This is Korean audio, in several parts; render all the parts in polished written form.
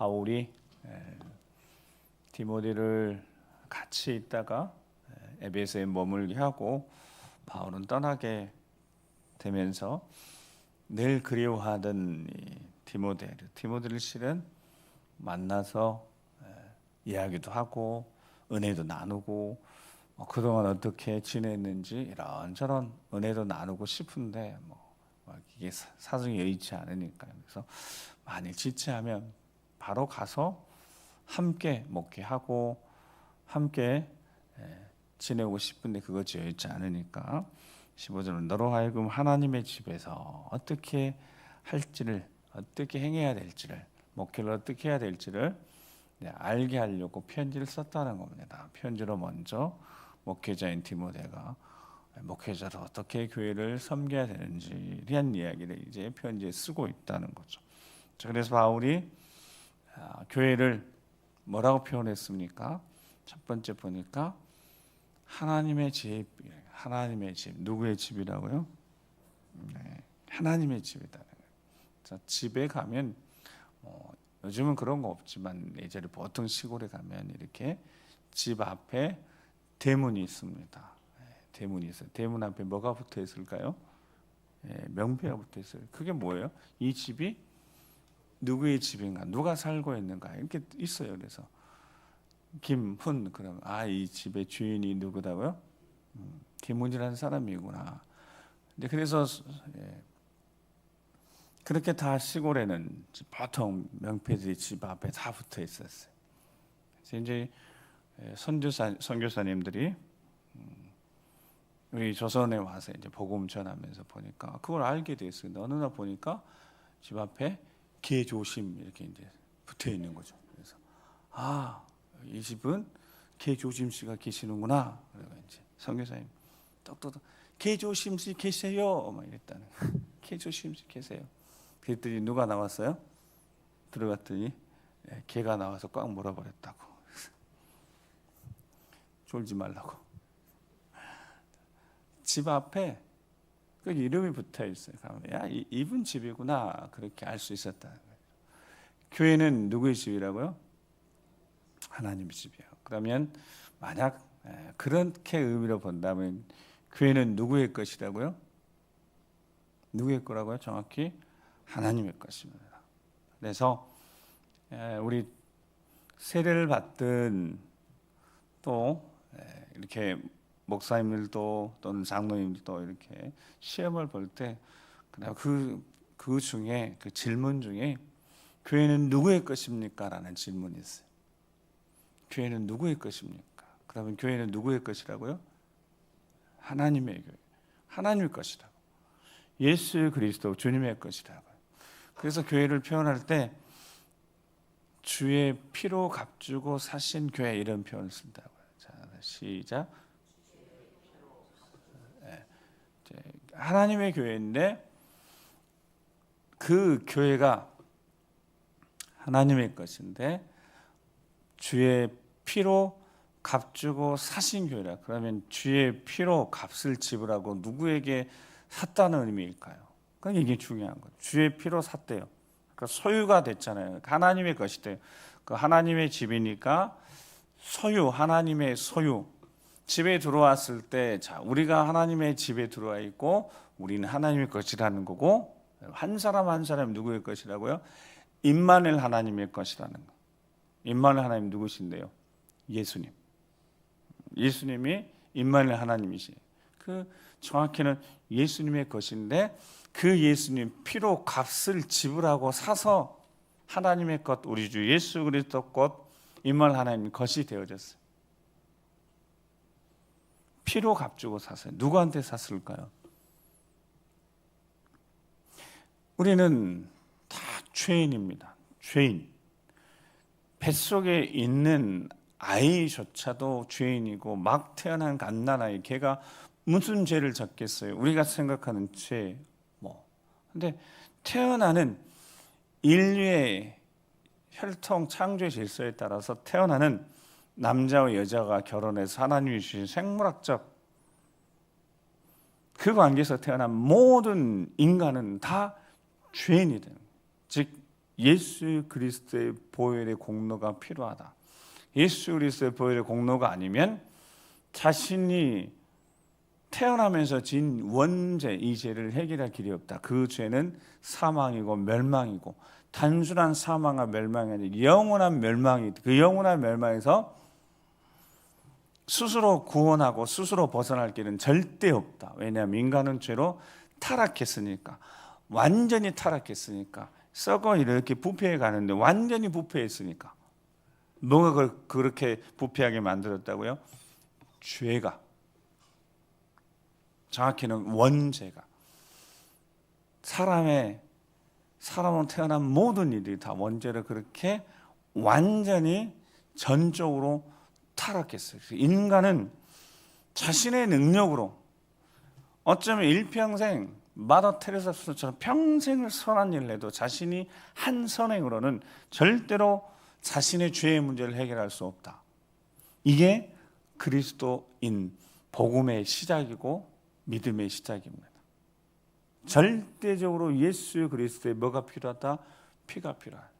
바울이 디모데를 같이 있다가 에베소에 머물게 하고 바울은 떠나게 되면서 늘 그리워하던 디모데를 실은 만나서 이야기도 하고 은혜도 나누고 그동안 어떻게 지냈는지 이런저런 은혜도 나누고 싶은데 이게 사정이 여의치 않으니까 그래서 만일 지체하면 바로 가서 함께 목회하고 함께 지내고 싶은데 그것이 여의치 않으니까 15절은 너로 하여금 하나님의 집에서 어떻게 할지를 어떻게 행해야 될지를 목회를 어떻게 해야 될지를 알게 하려고 편지를 썼다는 겁니다. 편지로 먼저 목회자인 디모데가 목회자로 어떻게 교회를 섬겨야 되는지에 대한 이야기를 이제 편지에 쓰고 있다는 거죠. 그래서 바울이 교회를 뭐라고 표현했습니까? 첫 번째 보니까 하나님의 집, 누구의 집이라고요? 하나님의 집이다. 집에 가면 요즘은 그런 거 없지만 예전에 보통 시골에 가면 이렇게 집 앞에 대문이 있습니다. 대문이 있어요. 대문 앞에 뭐가 붙어 있을까요? 명패가 붙어 있어요. 그게 뭐예요? 이 집이 누구의 집인가? 누가 살고 있는가? 이렇게 있어요. 그래서 김훈 그럼 이 집의 주인이 누구다고요? 김훈이라는 사람이구나. 근데 그래서 그렇게 다 시골에는 보통 명패들이 집 앞에 다 붙어 있었어요. 그래서 이제 선교사님들이 우리 조선에 와서 이제 복음 전하면서 보니까 그걸 알게 됐어요. 어느 날 보니까 집 앞에 개조심 이렇게 이제 붙어 있는 거죠. 그래서 이 집은 개조심 씨가 계시는구나. 그래서 이제 선교사님 똑똑똑 개조심 씨 계세요. 막 이랬다는 개조심 씨 계세요. 그랬더니 누가 나왔어요? 들어갔더니 개가 나와서 꽉 물어버렸다고. 졸지 말라고. 집 앞에 그 이름이 붙어 있어요. 야, 이분 집이구나. 그렇게 알 수 있었다는 거예요. 교회는 누구의 집이라고요? 하나님의 집이에요. 그러면 만약 그렇게 의미로 본다면 교회는 누구의 것이라고요? 누구의 거라고요? 정확히 하나님의 것입니다. 그래서 우리 세례를 받든 또 이렇게 목사님들도 또는 장로님들도 이렇게 시험을 볼 때 그 중에 그 질문 중에 교회는 누구의 것입니까? 라는 질문이 있어요. 교회는 누구의 것입니까? 그러면 교회는 누구의 것이라고요? 하나님의 교회, 하나님의 것이라고. 예수 그리스도 주님의 것이라고. 그래서 교회를 표현할 때 주의 피로 값주고 사신 교회 이런 표현을 쓴다고요. 자, 시작. 하나님의 교회인데 그 교회가 하나님의 것인데 주의 피로 값주고 사신 교회라. 그러면 주의 피로 값을 지불하고 누구에게 샀다는 의미일까요? 그러니까 이게 중요한 거예요. 주의 피로 샀대요. 그러니까 소유가 됐잖아요. 하나님의 것이 돼요. 그 하나님의 집이니까 소유, 하나님의 소유. 집에 들어왔을 때, 우리가 하나님의 집에 들어와 있고, 우리는 하나님의 것이라는 거고, 한 사람 한 사람 누구의 것이라고요? 임마누엘 하나님의 것이라는 거. 임마누엘 하나님 누구신데요? 예수님. 예수님이 임마누엘 하나님이시. 정확히는 예수님의 것인데, 그 예수님 피로 값을 지불하고 사서 하나님의 것, 우리 주 예수 그리스도 것, 임마누엘 하나님 것이 되어졌어요. 피로 값주고 샀어요. 누구한테 샀을까요? 우리는 다 죄인입니다. 죄인. 뱃속에 있는 아이조차도 죄인이고 막 태어난 갓난아이 걔가 무슨 죄를 졌겠어요? 우리가 생각하는 죄 근데 태어나는 인류의 혈통 창조의 질서에 따라서 태어나는 남자와 여자가 결혼해서 하나님이 주신 생물학적 그 관계에서 태어난 모든 인간은 다 죄인이 되는 거예요. 즉 예수 그리스도의 보혈의 공로가 필요하다. 예수 그리스도의 보혈의 공로가 아니면 자신이 태어나면서 진 원죄, 이 죄를 해결할 길이 없다. 그 죄는 사망이고 멸망이고, 단순한 사망과 멸망이 아니라 영원한 멸망이, 그 영원한 멸망에서 스스로 구원하고 스스로 벗어날 길은 절대 없다. 왜냐하면 인간은 죄로 타락했으니까, 완전히 타락했으니까, 썩어 이렇게 부패해 가는데 완전히 부패했으니까. 뭐가 그렇게 부패하게 만들었다고요? 죄가, 정확히는 원죄가. 사람은 태어난 모든 일들이 다 원죄를 그렇게 완전히 전적으로 타락했어요. 인간은 자신의 능력으로 어쩌면 일평생 마더 테레사처럼 평생을 선한 일을 해도 자신이 한 선행으로는 절대로 자신의 죄의 문제를 해결할 수 없다. 이게 그리스도인 복음의 시작이고 믿음의 시작입니다. 절대적으로 예수 그리스도의 뭐가 필요하다? 피가 필요하다.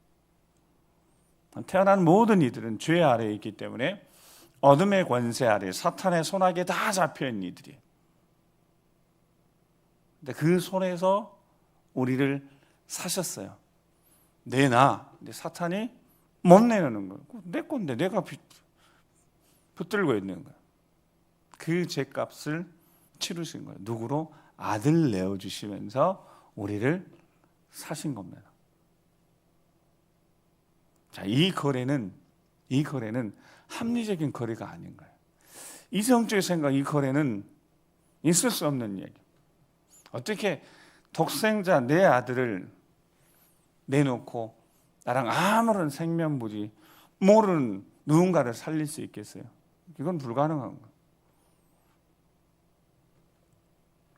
태어난 모든 이들은 죄 아래에 있기 때문에 어둠의 권세 아래 사탄의 손아귀에 다 잡혀있는 이들이에요. 근데 그 손에서 우리를 사셨어요. 내놔. 근데 사탄이 못 내놓는 거예요. 내 건데 내가 붙들고 있는 거예요. 그 죄값을 치르신 거예요. 누구로? 아들 내어주시면서 우리를 사신 겁니다. 자, 이 거래는 합리적인 거래가 아닌 거예요. 이성적인 생각, 이 거래는 있을 수 없는 얘기. 어떻게 독생자 내 아들을 내놓고 나랑 아무런 생명부지 모르는 누군가를 살릴 수 있겠어요? 이건 불가능한 거예요.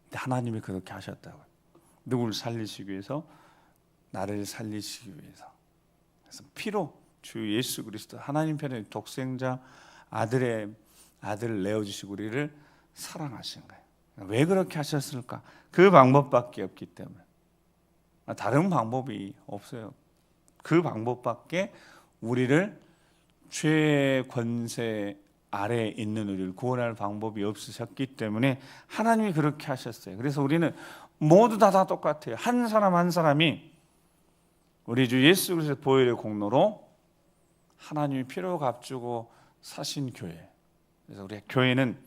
근데 하나님이 그렇게 하셨다고요. 누구를 살리시기 위해서? 나를 살리시기 위해서. 그래서 피로 주 예수 그리스도 하나님 편에 독생자 아들을 내어주시고 우리를 사랑하신 거예요. 왜 그렇게 하셨을까? 그 방법밖에 없기 때문에. 다른 방법이 없어요. 그 방법밖에 우리를 죄의 권세 아래에 있는 우리를 구원할 방법이 없으셨기 때문에 하나님이 그렇게 하셨어요. 그래서 우리는 모두 다 똑같아요. 한 사람 한 사람이 우리 주 예수 그리스도의 보혈의 공로로 하나님이 피로 값주고 사신 교회. 그래서 우리 교회는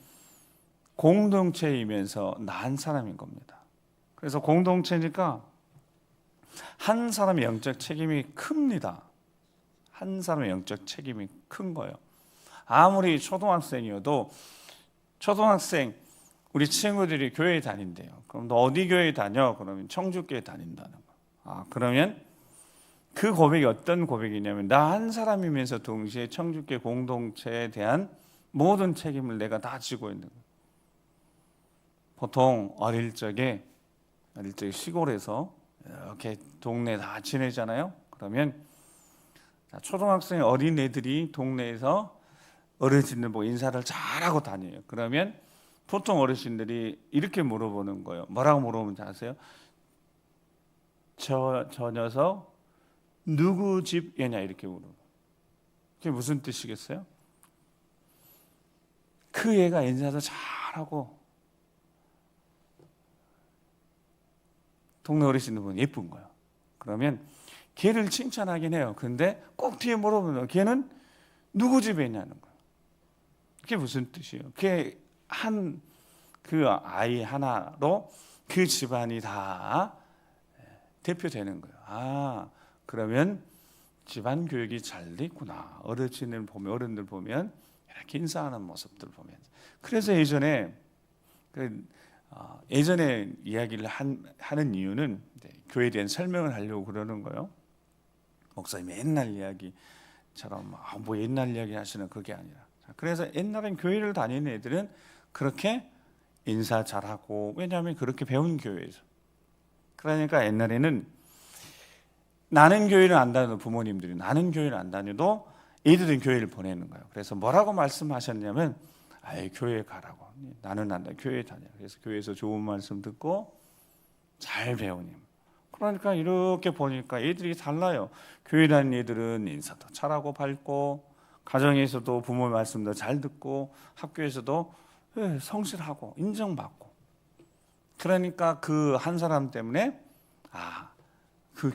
공동체이면서 난 사람인 겁니다. 그래서 공동체니까 한 사람의 영적 책임이 큽니다. 한 사람의 영적 책임이 큰 거예요. 아무리 초등학생이어도 초등학생 우리 친구들이 교회에 다닌대요. 그럼 너 어디 교회 다녀? 그러면 청주교회 다닌다는 거. 그러면 그 고백이 어떤 고백이냐면 나 한 사람이면서 동시에 청주교회 공동체에 대한 모든 책임을 내가 다 지고 있는 거예요. 보통 어릴 적에 시골에서 이렇게 동네 다 지내잖아요. 그러면 초등학생 어린 애들이 동네에서 어르신들 보고 인사를 잘하고 다녀요. 그러면 보통 어르신들이 이렇게 물어보는 거예요. 뭐라고 물어보는지 아세요? 저 녀석 누구 집 애냐 이렇게 물어요. 그게 무슨 뜻이겠어요? 그 애가 인사도 잘하고 동네 어르신들 보면 예쁜 거예요. 그러면 걔를 칭찬하긴 해요. 그런데 꼭 뒤에 물어보면 걔는 누구 집에 있냐는 거예요. 그게 무슨 뜻이에요? 그게 그 아이 하나로 그 집안이 다 대표되는 거예요. 그러면 집안 교육이 잘 돼 있구나. 어르신들 보면 어른들 보면 이렇게 인사하는 모습들 보면. 그래서 예전에 이야기를 하는 이유는 교회에 대한 설명을 하려고 그러는 거예요. 목사님 옛날 이야기처럼 뭐 옛날 이야기 하시는 그게 아니라. 그래서 옛날엔 교회를 다니는 애들은 그렇게 인사 잘하고 왜냐하면 그렇게 배운 교회에서. 그러니까 옛날에는 나는 교회를 안 다녀도 부모님들이 나는 교회를 안 다녀도 애들은 교회를 보내는 거예요. 그래서 뭐라고 말씀하셨냐면 교회 가라고. 나는 안 다. 교회 다녀. 그래서 교회에서 좋은 말씀 듣고 잘 배우니 그러니까 이렇게 보니까 애들이 달라요. 교회 다니는 애들은 인사도 잘하고 밝고, 가정에서도 부모 말씀도 잘 듣고, 학교에서도 성실하고 인정받고. 그러니까 그 한 사람 때문에 그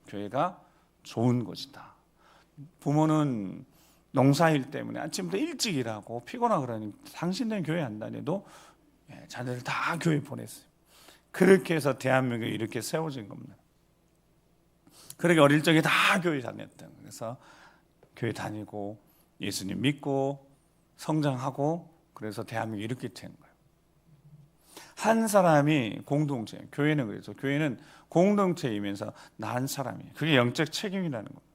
교회가 좋은 곳이다. 부모는 농사일 때문에 아침부터 일찍 일하고 피곤하고 그러니 당신들은 교회 안 다녀도 자녀들 다 교회 보냈어요. 그렇게 해서 대한민국이 이렇게 세워진 겁니다. 그렇게 어릴 적에 다 교회 다녔다. 그래서 교회 다니고 예수님 믿고 성장하고, 그래서 대한민국이 이렇게 된 거예요. 한 사람이 공동체, 교회는 그래서 교회는 공동체이면서 나 한 사람이에요. 그게 영적 책임이라는 겁니다.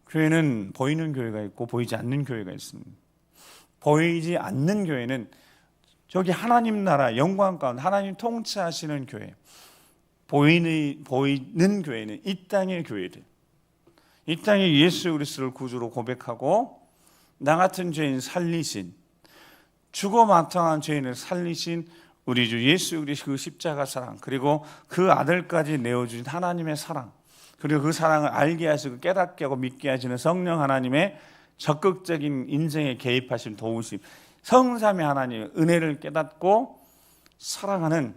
교회는 보이는 교회가 있고 보이지 않는 교회가 있습니다. 보이지 않는 교회는 저기 하나님 나라 영광 가운데 하나님 통치하시는 교회, 보이는 교회는 이 땅의 교회들, 이 땅에 예수 그리스도를 구주로 고백하고 나 같은 죄인 살리신, 죽어 마땅한 죄인을 살리신 우리 주 예수 그리스도 그 십자가 사랑, 그리고 그 아들까지 내어주신 하나님의 사랑, 그리고 그 사랑을 알게 하시고 깨닫게 하고 믿게 하시는 성령 하나님의 적극적인 인생에 개입하신 도우심, 성삼위 하나님의 은혜를 깨닫고 사랑하는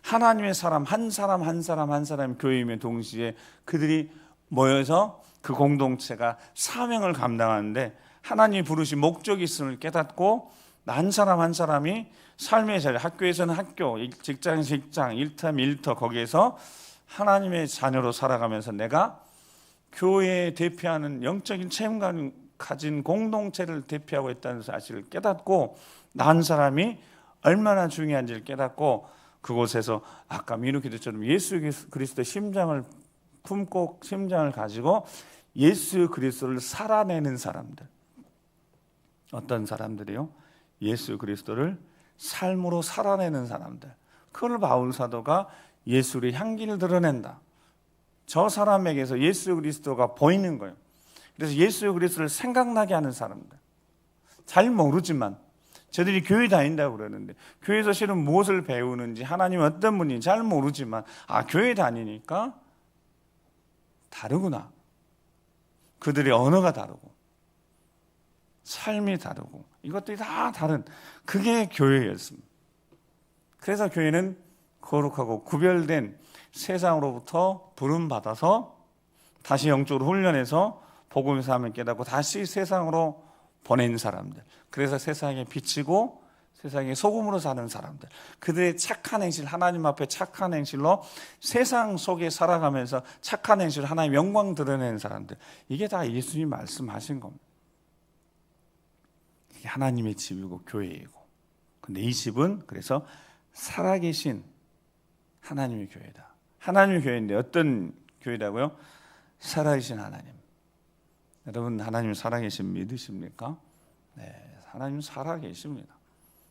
하나님의 사람 한 사람 교회이며 동시에 그들이 모여서 그 공동체가 사명을 감당하는데 하나님이 부르신 목적이 있음을 깨닫고 한 사람이 삶의 자리, 학교에서는 학교, 직장에서 직장, 일터 일터 거기에서 하나님의 자녀로 살아가면서 내가 교회에 대표하는 영적인 책임감을 가진 공동체를 대표하고 있다는 사실을 깨닫고 나 한 사람이 얼마나 중요한지를 깨닫고 그곳에서 아까 민우기도처럼 예수 그리스도의 심장을 품고 심장을 가지고 예수 그리스도를 살아내는 사람들. 어떤 사람들이요? 예수 그리스도를 삶으로 살아내는 사람들. 그걸 바울 사도가 예수의 향기를 드러낸다. 저 사람에게서 예수 그리스도가 보이는 거예요. 그래서 예수 그리스도를 생각나게 하는 사람들. 잘 모르지만 저들이 교회 다닌다고 그러는데 교회에서 실은 무엇을 배우는지 하나님 어떤 분인지 잘 모르지만 교회 다니니까 다르구나. 그들의 언어가 다르고 삶이 다르고 이것들이 다 다른 그게 교회였습니다. 그래서 교회는 거룩하고 구별된 세상으로부터 부름받아서 다시 영적으로 훈련해서 복음의 삶을 깨닫고 다시 세상으로 보낸 사람들. 그래서 세상에 비치고 세상에 소금으로 사는 사람들. 그들의 착한 행실, 하나님 앞에 착한 행실로 세상 속에 살아가면서 착한 행실로 하나님의 영광 드러내는 사람들. 이게 다 예수님이 말씀하신 겁니다. 이게 하나님의 집이고 교회이고. 근데 이 집은 그래서 살아계신 하나님의 교회다. 하나님의 교회인데 어떤 교회라고요? 살아계신 하나님. 여러분 하나님 살아계신 믿으십니까? 네, 하나님 살아계십니다.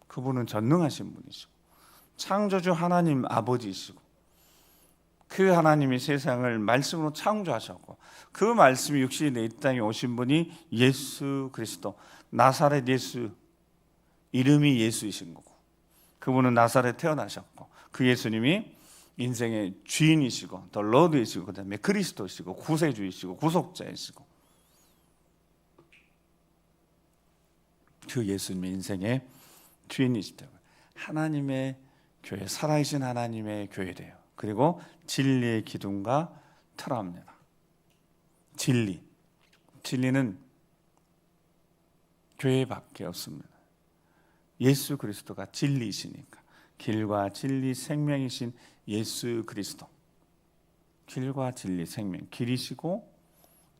그분은 전능하신 분이시고 창조주 하나님 아버지이시고 그 하나님이 세상을 말씀으로 창조하셨고 그 말씀이 육신이 내 땅에 오신 분이 예수 그리스도 나사렛 예수, 이름이 예수이신 거고 그분은 나사렛 태어나셨고 그 예수님이 인생의 주인이시고 더 러드이시고 그 다음에 그리스도시고 구세주이시고 구속자이시고 그 예수님의 인생의 주인이시다고. 하나님의 교회, 살아계신 하나님의 교회래요. 그리고 진리의 기둥과 터랍니다. 진리는 교회밖에 없습니다. 예수 그리스도가 진리이시니까 길과 진리 생명이신 예수 그리스도, 길과 진리 생명, 길이시고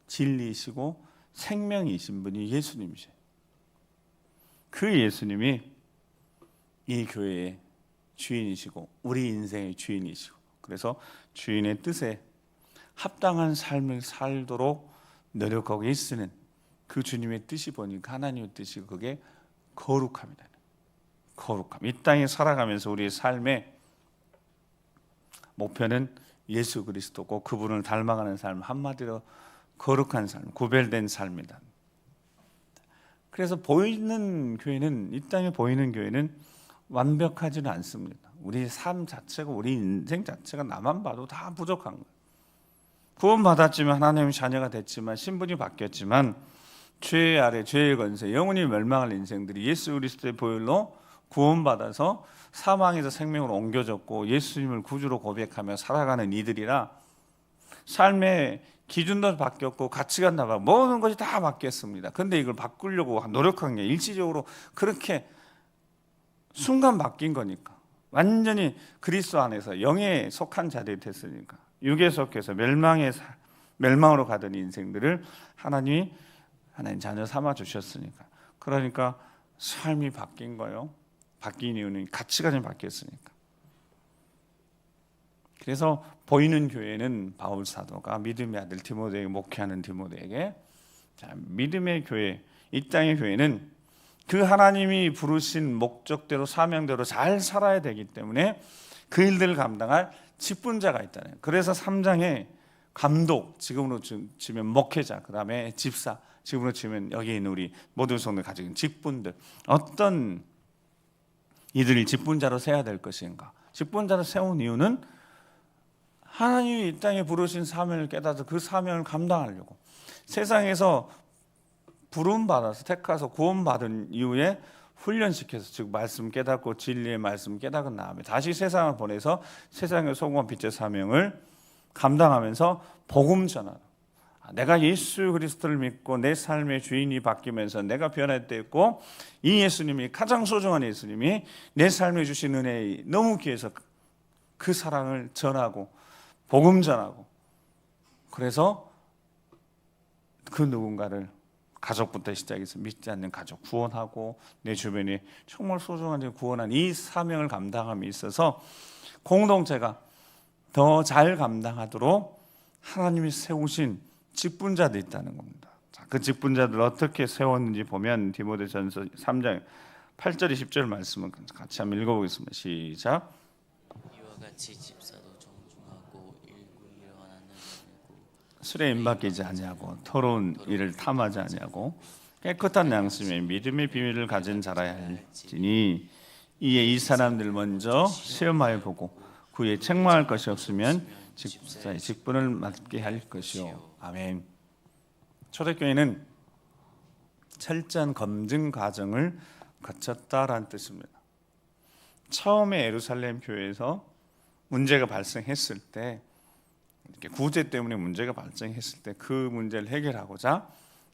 진리이시고 생명이신 분이 예수님이세요. 그 예수님이 이 교회의 주인이시고 우리 인생의 주인이시고 그래서 주인의 뜻에 합당한 삶을 살도록 노력하고 애쓰는 그 주님의 뜻이 보니까 하나님의 뜻이 그게 거룩함이다. 거룩함. 이 땅에 살아가면서 우리의 삶의 목표는 예수 그리스도고 그분을 닮아가는 삶, 한마디로 거룩한 삶, 구별된 삶이다. 그래서 보이는 교회는 이 땅에 보이는 교회는 완벽하지는 않습니다. 우리 삶 자체가, 우리 인생 자체가 나만 봐도 다 부족한 거예요. 구원받았지만, 하나님의 자녀가 됐지만, 신분이 바뀌었지만, 죄 아래 죄의 권세, 영원히 멸망할 인생들이 예수 그리스도의 보혈로 구원받아서 사망에서 생명으로 옮겨졌고 예수님을 구주로 고백하며 살아가는 이들이라 삶의 기준도 바뀌었고 가치관도 바뀌었고 모든 것이 다 바뀌었습니다. 그런데 이걸 바꾸려고 노력한 게 일시적으로 그렇게 순간 바뀐 거니까, 완전히 그리스도 안에서 영에 속한 자들이 됐으니까, 육에 속해서 멸망으로 가던 인생들을 하나님 자녀 삼아 주셨으니까, 그러니까 삶이 바뀐 거예요. 바뀐 이유는 가치관이 바뀌었으니까. 그래서 보이는 교회는 바울 사도가 믿음의 아들 디모데에게, 목회하는 디모데에게, 자, 믿음의 교회, 이 땅의 교회는 그 하나님이 부르신 목적대로 사명대로 잘 살아야 되기 때문에 그 일들을 감당할 직분자가 있다는. 그래서 3장에 감독, 지금으로 치면 목회자, 그 다음에 집사, 지금으로 치면 여기 있는 우리 모든 성도들 가지고 있는 직분들, 어떤 이들을 직분자로 세워야 될 것인가. 직분자로 세운 이유는 하나님이 이 땅에 부르신 사명을 깨닫아서 그 사명을 감당하려고, 세상에서 부름받아서 택해서 구원받은 이후에 훈련시켜서, 즉 말씀 깨닫고 진리의 말씀 깨닫은 다음에 다시 세상을 보내서 세상의 소금과 빛의 사명을 감당하면서 복음 전하라. 내가 예수 그리스도를 믿고 내 삶의 주인이 바뀌면서 내가 변화되었고, 이 예수님이, 가장 소중한 예수님이 내 삶에 주신 은혜에 너무 귀해서 그 사랑을 전하고 복음 전하고, 그래서 그 누군가를 가족부터 시작해서 믿지 않는 가족 구원하고 내 주변에 정말 소중한 일 구원한 이 사명을 감당함에 있어서 공동체가 더 잘 감당하도록 하나님이 세우신 직분자들이 있다는 겁니다. 자, 그 직분자들 어떻게 세웠는지 보면 디모데전서 3장 8절 10절 말씀을 같이 한번 읽어보겠습니다. 시작. 이와 같이 집사도 정중하고 일하는 술에 임박이지 아니하고 더러운 일을 탐하지 아니하고 깨끗한 양심에 믿음의 비밀을 가진 자라야 할지니, 이에 이 사람들 먼저 시험하여 보고 그에 책망할 것이 없으면 집사의 직분을 맡게 할 것이요. 아멘. 초대교회는 철저한 검증 과정을 거쳤다라는 뜻입니다. 처음에 예루살렘 교회에서 문제가 발생했을 때, 이렇게 구제 때문에 문제가 발생했을 때 그 문제를 해결하고자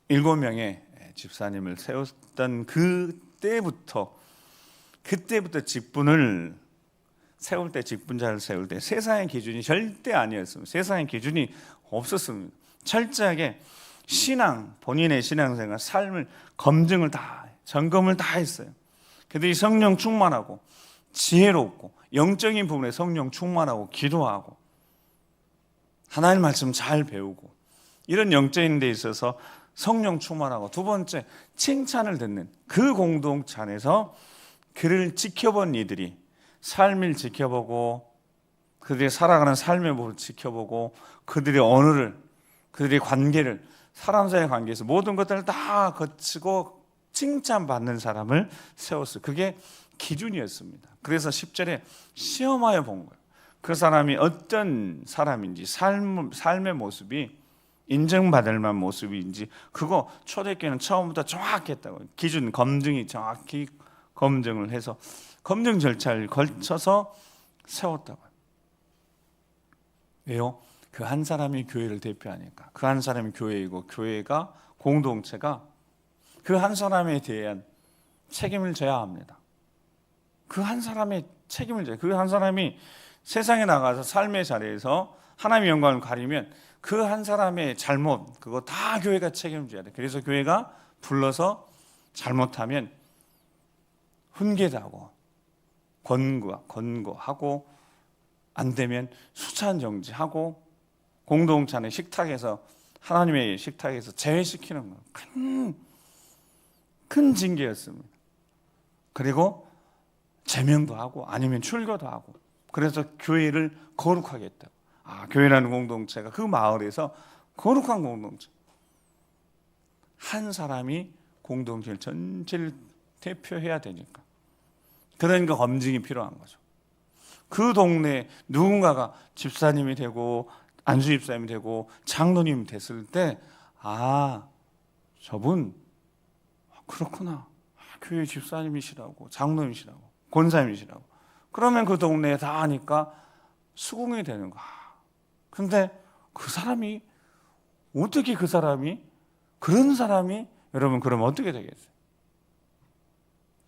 7명의 집사님을 세웠던 그때부터 직분을 세울 때, 직분자를 세울 때 세상의 기준이 절대 아니었습니다. 세상의 기준이 없었습니다. 철저하게 본인의 신앙생활, 삶을 점검을 다 했어요. 그들이 성령 충만하고 지혜롭고 영적인 부분에 성령 충만하고 기도하고 하나님 말씀 잘 배우고, 이런 영적인 데 있어서 성령 충만하고, 두 번째 칭찬을 듣는 그 공동체 안에서 그를 지켜본 이들이 삶을 지켜보고, 그들이 살아가는 삶의 모습을 지켜보고, 그들의 언어를, 그들의 관계를, 사람 사이의 관계에서 모든 것들을 다 거치고 칭찬받는 사람을 세웠어요. 그게 기준이었습니다. 그래서 10절에 시험하여 본 거예요. 그 사람이 어떤 사람인지, 삶의 모습이 인정받을 만한 모습인지, 그거 초대교회는 처음부터 정확했다고, 기준 검증이 정확히 검증을 해서 검증 절차를 걸쳐서 세웠다고. 왜요? 그 한 사람이 교회를 대표하니까. 그 한 사람이 교회이고, 교회가, 공동체가 그 한 사람에 대한 책임을 져야 합니다. 그 한 사람의 책임을 져야, 그 한 사람이 세상에 나가서 삶의 자리에서 하나님의 영광을 가리면 그 한 사람의 잘못, 그거 다 교회가 책임을 져야 돼. 그래서 교회가 불러서 잘못하면 훈계하고 권고하고, 안 되면 수찬 정지하고, 공동체 안의 식탁에서, 하나님의 식탁에서 제외시키는 거, 큰 징계였습니다. 그리고 제명도 하고 아니면 출교도 하고, 그래서 교회를 거룩하게 했다고. 교회라는 공동체가 그 마을에서 거룩한 공동체, 한 사람이 공동체를 전체를 대표해야 되니까 그러니까 검증이 필요한 거죠. 그 동네에 누군가가 집사님이 되고 안수 집사님이 되고 장로님이 됐을 때 저분 그렇구나. 교회 집사님이시라고 장로님이시라고 권사님이시라고. 그러면 그 동네에 다 아니까 수긍이 되는 거야. 근데 그 사람이 어떻게 그런 사람이 여러분 그러면 어떻게 되겠어요?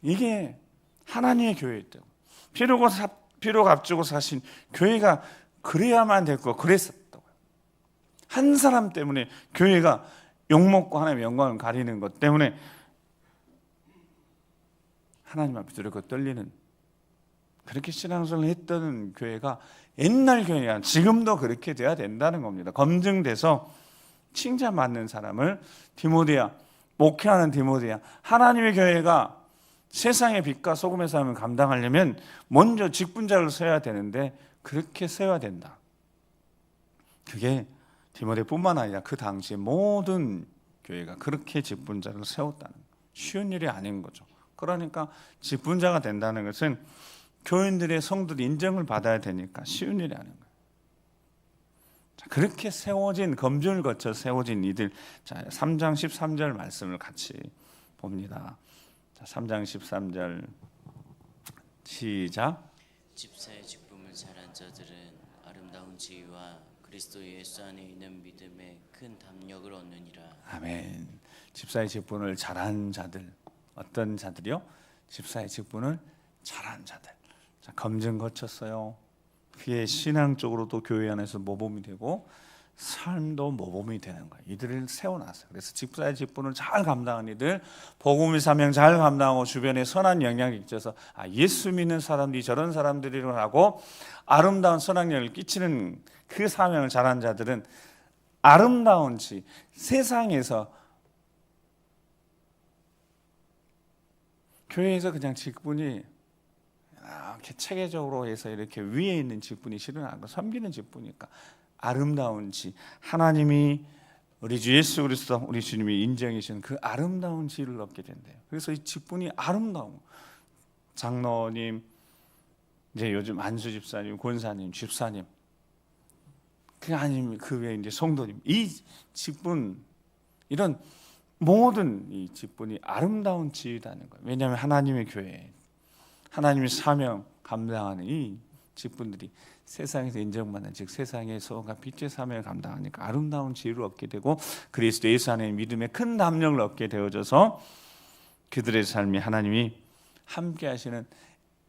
이게 하나님의 교회였다고. 피로 값주고 사신 교회가 그래야만 됐고 그랬었다고요. 한 사람 때문에 교회가 욕먹고 하나님의 영광을 가리는 것 때문에 하나님 앞에 두렵고 떨리는 그렇게 신앙생활을 했던 교회가 옛날 교회가 아니라 지금도 그렇게 돼야 된다는 겁니다. 검증돼서 칭찬받는 사람을 디모데야, 목회하는 디모데야, 하나님의 교회가 세상의 빛과 소금의 삶을 감당하려면 먼저 직분자를 세워야 되는데 그렇게 세워야 된다. 그게 디모데뿐만 아니라 그 당시에 모든 교회가 그렇게 직분자를 세웠다는 거예요. 쉬운 일이 아닌 거죠. 그러니까 직분자가 된다는 것은 교인들의 성도들이 인정을 받아야 되니까 쉬운 일이 아닌 거예요. 그렇게 세워진 검증을 거쳐 세워진 이들. 자, 3장 13절 말씀을 같이 봅니다. 자, 3장 13절 시작. 집사의 직분을 잘한 자들은 아름다운 지위와 그리스도 예수 안에 있는 믿음에 큰 담력을 얻느니라. 아멘. 집사의 직분을 잘한 자들. 어떤 자들이요? 집사의 직분을 잘한 자들. 자, 검증 거쳤어요. 그의 신앙적으로도 교회 안에서 모범이 되고 삶도 모범이 되는 거예요. 이들을 세워놨어요. 그래서 집사의 직분을 잘 감당한 이들, 복음의 사명 잘 감당하고 주변에 선한 영향을 끼쳐서 예수 믿는 사람들이 저런 사람들이라고 아름다운 선악력을 끼치는 그 사명을 잘한 자들은 아름다운 지 세상에서 교회에서 그냥 직분이 이렇게 체계적으로 해서 이렇게 위에 있는 직분이 실은 않고 섬기는 직분이니까 아름다운 지 하나님이 우리 주 예수 그리스도 우리 주님이 인정이신 그 아름다운 지를 얻게 된대요. 그래서 이 직분이 아름다운 장로님, 이제 요즘 안수 집사님, 권사님, 집사님, 그 아니면 그 외에 이제 성도님, 이 직분 이런 모든 이 직분이 아름다운 지위라는 거예요. 왜냐하면 하나님의 교회, 하나님의 사명 감당하는 이 직분들이 세상에서 인정받는 즉 세상의 소원과 빛의 사명을 감당하니까 아름다운 지위를 얻게 되고 그리스도 예수 안에 믿음의 큰 담력을 얻게 되어져서 그들의 삶이 하나님이 함께 하시는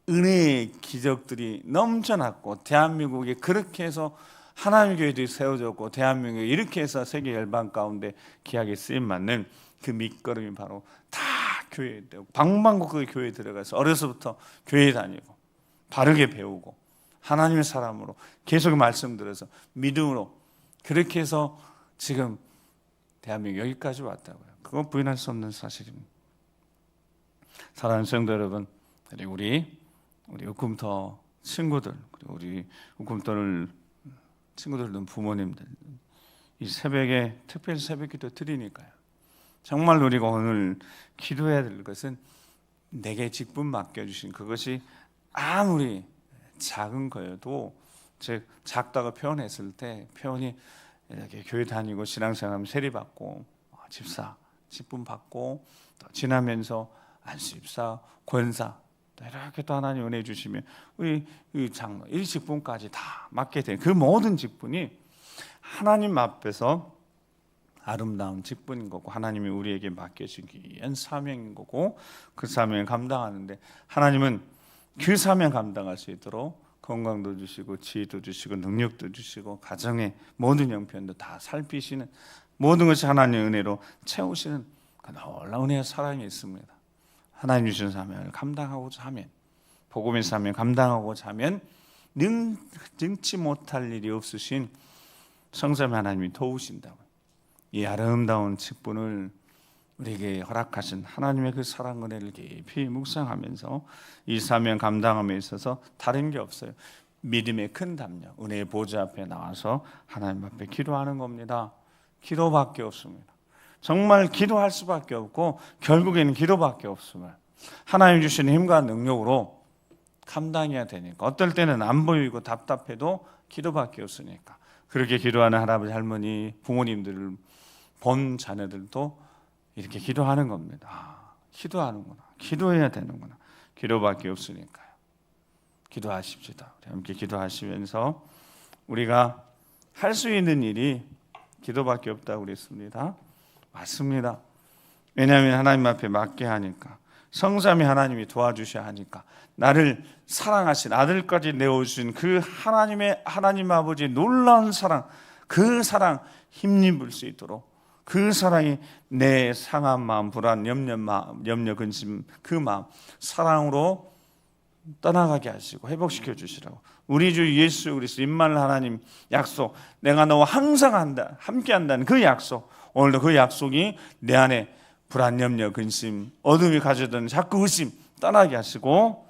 은혜의 기적들이 넘쳐났고 대한민국에 그렇게 해서 하나님의 교회들이 세워졌고 대한민국에 이렇게 해서 세계 열방 가운데 귀하게 쓰임받는 그 밑거름이 바로 다 교회에 되고 방방곡곡 교회에 들어가서 어려서부터 교회 다니고 바르게 배우고 하나님의 사람으로 계속 말씀 들어서 믿음으로 그렇게 해서 지금 대한민국 여기까지 왔다고요. 그건 부인할 수 없는 사실입니다. 사랑하는 성도 여러분, 우리 우금터 친구들, 그리고 우리 우금터를 친구들은 부모님들 이 새벽에 특별히 새벽기도 드리니까요. 정말 우리가 오늘 기도해야 될 것은 내게 직분 맡겨주신 그것이 아무리 작은 거여도 즉 작다고 표현했을 때 표현이 이렇게 교회 다니고 신앙생활하면 세례받고 집사 직분 받고 또 지나면서 안수집사 권사 이렇게 또 하나님 은혜 주시면 우리 장로 이 직분까지 다 맡게 된 그 모든 직분이 하나님 앞에서 아름다운 직분인 거고 하나님이 우리에게 맡겨주기 위한 사명인 거고 그 사명을 감당하는데 하나님은 그 사명 감당할 수 있도록 건강도 주시고 지혜도 주시고 능력도 주시고 가정의 모든 형편도 다 살피시는 모든 것이 하나님의 은혜로 채우시는 그 놀라운 은혜와 사랑이 있습니다. 하나님 주신 사명을 감당하고자 하면 복음의 사명을 감당하고자 하면 능치 못할 일이 없으신 성삼위 하나님이 도우신다고. 이 아름다운 직분을 우리에게 허락하신 하나님의 그 사랑 은혜를 깊이 묵상하면서 이 사명 감당함에 있어서 다른 게 없어요. 믿음의 큰 담력, 은혜의 보좌 앞에 나와서 하나님 앞에 기도하는 겁니다. 기도밖에 없습니다. 정말 기도할 수밖에 없고 결국에는 기도밖에 없음을 하나님 주시는 힘과 능력으로 감당해야 되니까, 어떨 때는 안 보이고 답답해도 기도밖에 없으니까, 그렇게 기도하는 할아버지 할머니 부모님들을 본 자녀들도 이렇게 기도하는 겁니다. 기도하는구나, 기도해야 되는구나, 기도밖에 없으니까요. 기도하십시다. 우리 함께 기도하시면서 우리가 할 수 있는 일이 기도밖에 없다고 그랬습니다. 맞습니다. 왜냐하면 하나님 앞에 맡게 하니까, 성삼위 하나님이 도와주셔야 하니까, 나를 사랑하신 아들까지 내어주신 그 하나님 아버지의 놀라운 사랑, 그 사랑 힘입을 수 있도록, 그 사랑이 내 상한 마음, 불안, 염려, 근심, 그 마음 사랑으로 떠나가게 하시고 회복시켜 주시라고. 우리 주 예수 그리스도 임마누엘 하나님 약속, 내가 너와 항상 함께 한다는 그 약속, 오늘도 그 약속이 내 안에 불안, 염려, 근심, 어둠이 가져던 자꾸 의심 떠나게 하시고,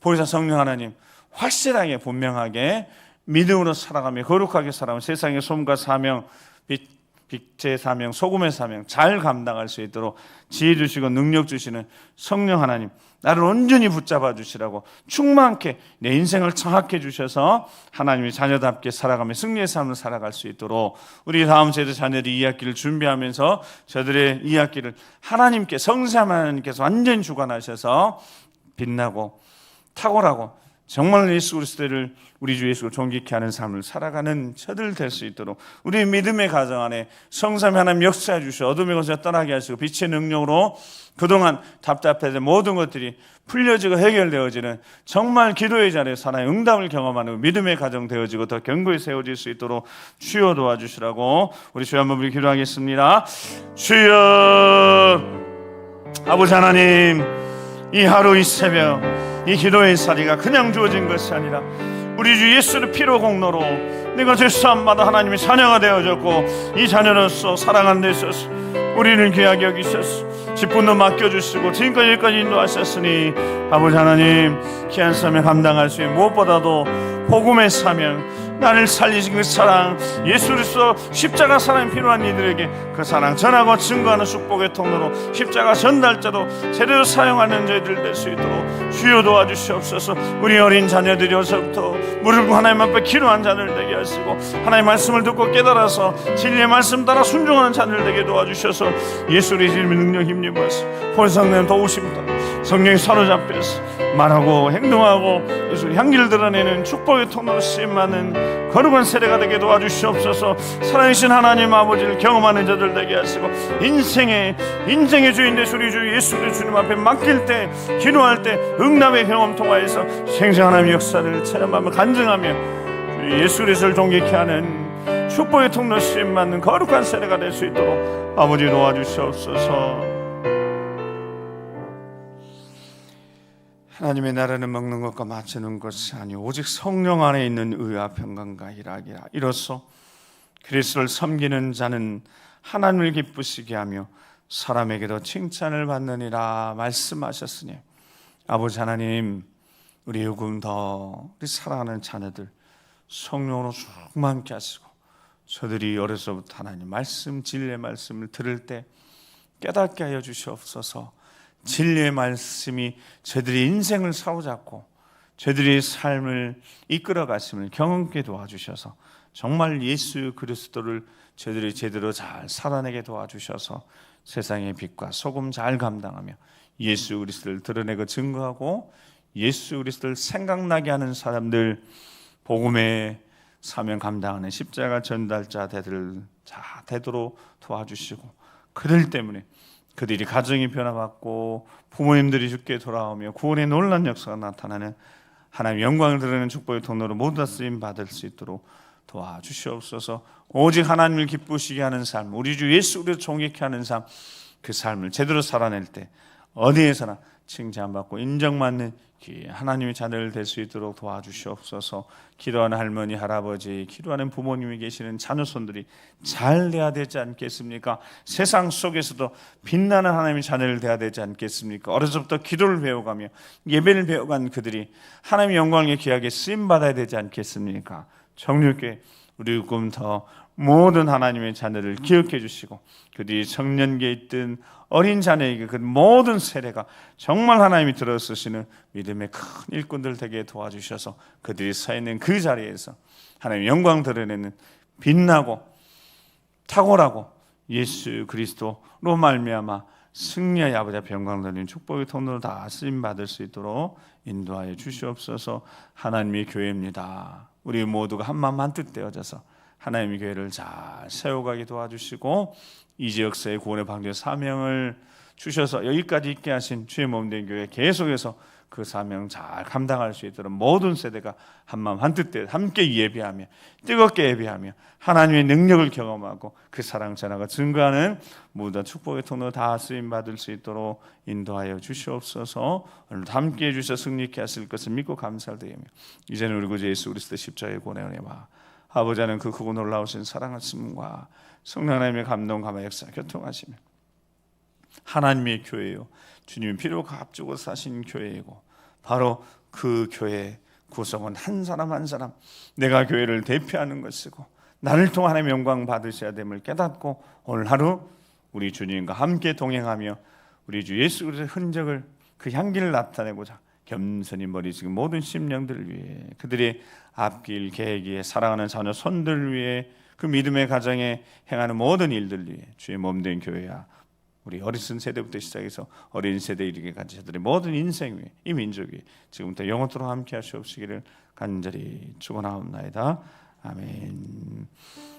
보혜사 성령 하나님 확실하게 분명하게 믿음으로 살아가며 거룩하게 살아가며 세상의 소음과 사명, 빛의 사명, 소금의 사명 잘 감당할 수 있도록 지혜 주시고 능력 주시는 성령 하나님, 나를 온전히 붙잡아 주시라고, 충만케 내 인생을 장악해 주셔서 하나님의 자녀답게 살아가며 승리의 삶을 살아갈 수 있도록, 우리 다음 세대 자녀들이 2학기를 준비하면서 저들의 2학기를 하나님께, 성삼 하나님께서 완전히 주관하셔서 빛나고 탁월하고 정말 예수 그리스도를, 우리 주 예수를 존귀케 하는 삶을 살아가는 저들 될 수 있도록, 우리 믿음의 가정 안에 성삼위 하나님 역사해 주시고 어둠의 권세가 떠나게 하시고 빛의 능력으로 그동안 답답해진 모든 것들이 풀려지고 해결되어지는 정말 기도의 자리에서 하나의 응답을 경험하는 믿음의 가정 되어지고 더 견고히 세워질 수 있도록 주여 도와주시라고 우리 주여 한번 우리 기도하겠습니다. 주여, 아버지 하나님, 이 하루 이 새벽 이 기도의 자리가 그냥 주어진 것이 아니라 우리 주 예수의 피로 공로로 내가 죄사함마다 하나님의 자녀가 되어졌고, 이 자녀로서 사랑하는 데 있어서 우리를 귀하게 여기셔서 직분도 맡겨주시고 지금까지 여기까지 인도하셨으니, 아버지 하나님 귀한 사명 감당할 수 있는, 무엇보다도 복음의 사명, 나를 살리신 그 사랑, 예수 그리스도 십자가 사랑이 필요한 이들에게 그 사랑 전하고 증거하는 축복의 통로로 십자가 전달자로 제대로 사용하는 저희들 될 수 있도록 주여 도와주시옵소서. 우리 어린 자녀들이 어서부터 무릎 하나님 앞에 기도한 자들 되게 하시고, 하나님의 말씀을 듣고 깨달아서 진리의 말씀 따라 순종하는 자들 되게 도와주셔서 예수 그리스도의 능력 힘입어서 본성님 도우심도 성령이 사로잡혀서 말하고 행동하고 예수의 향기를 드러내는 축복의 통로로 쓰임받는 거룩한 세대가 되게 도와주시옵소서. 살아계신 하나님 아버지를 경험하는 자들 되게 하시고, 인생의 주인 되신 우리 주 예수 그리스도 주님 앞에 맡길 때, 기도할 때 응답의 경험 통하여서 생생 하나님의 역사를 체험하며 간증하며 예수 그리스도를 존귀케 하는 축복의 통로 쓰임받는 거룩한 세대가 될 수 있도록 아버지 도와주시옵소서. 하나님의 나라는 먹는 것과 마시는 것이 아니오 오직 성령 안에 있는 의와 평강과 희락이라. 이로써 그리스도를 섬기는 자는 하나님을 기쁘시게 하며 사람에게도 칭찬을 받느니라 말씀하셨으니, 아버지 하나님, 우리 조금 더 우리 사랑하는 자녀들 성령으로 충만케 하시고, 저들이 어려서부터 하나님 말씀, 진리의 말씀을 들을 때 깨닫게 하여 주시옵소서. 진리의 말씀이 저들의 인생을 사로잡고 저들의 삶을 이끌어 가심을 경험케 도와주셔서 정말 예수 그리스도를 저들이 제대로 잘 살아내게 도와주셔서 세상의 빛과 소금 잘 감당하며 예수 그리스도를 드러내고 증거하고 예수 그리스도를 생각나게 하는 사람들, 복음의 사명 감당하는 십자가 전달자 되도록 도와주시고, 그들 때문에 그들이 가정이 변화받고 부모님들이 주께 돌아오며 구원의 놀라운 역사가 나타나는 하나님의 영광을 드러내는 축복의 통로로 모두 다 쓰임 받을 수 있도록 도와주시옵소서. 오직 하나님을 기쁘시게 하는 삶, 우리 주 예수 그리스도 존귀케 하는 삶, 그 삶을 제대로 살아낼 때 어디에서나 칭찬받고 인정받는 하나님의 자녀를 될 수 있도록 도와주시옵소서. 기도하는 할머니, 할아버지, 기도하는 부모님이 계시는 자녀손들이 잘 돼야 되지 않겠습니까? 세상 속에서도 빛나는 하나님의 자녀를 돼야 되지 않겠습니까? 어려서부터 기도를 배워가며 예배를 배워간 그들이 하나님의 영광에 귀하게 쓰임받아야 되지 않겠습니까? 정육교회 우리 꿈부터 모든 하나님의 자녀를 기억해 주시고 그들이 청년기에 있든 어린 자녀에게 그 모든 세례가 정말 하나님이 들어서시는 믿음의 큰 일꾼들 되게 도와주셔서 그들이 서 있는 그 자리에서 하나님의 영광 드러내는 빛나고 탁월하고 예수 그리스도로 말미암아 승리의 아버지 앞에 영광 돌리는 축복의 통로로 다 쓰임 받을 수 있도록 인도하여 주시옵소서. 하나님의 교회입니다. 우리 모두가 한 마음 한 뜻 되어져서 하나님의 교회를 잘 세워가게 도와주시고 이 지역사회 구원의 방주의 사명을 주셔서 여기까지 있게 하신 주의 몸된 교회 계속해서 그 사명 잘 감당할 수 있도록 모든 세대가 한마음 한뜻 함께 예배하며 뜨겁게 예배하며 하나님의 능력을 경험하고 그 사랑 전하가 증거하는 모든 축복의 통로 다 쓰임받을 수 있도록 인도하여 주시옵소서. 오늘도 함께해 주셔서 승리케 하실 것을 믿고 감사드리며 이제는 우리 구주 예수 그리스도 십자가의 구원의 은혜와 아버지 하나님 그 크고 놀라우신 사랑하심과 성령 하나님의 감동 감화 역사 교통하시며 하나님의 교회요 주님이 피로 값주고 사신 교회이고 바로 그 교회 구성은 한 사람 한 사람 내가 교회를 대표하는 것이고 나를 통해 하나님의 영광 받으셔야 됨을 깨닫고 오늘 하루 우리 주님과 함께 동행하며 우리 주 예수 그리스도의 흔적을 그 향기를 나타내고자 겸손히 머리 숙인 모든 심령들을 위해 그들의 앞길 계기에 사랑하는 자녀 손들 위해 그 믿음의 가정에 행하는 모든 일들 위해 주의 몸된 교회야 우리 어린 세대부터 시작해서 어린 세대에 이르기까지 저들의 모든 인생 위에 이 민족 위에 지금부터 영원토록 함께 하시옵시기를 간절히 축원하옵나이다. 아멘.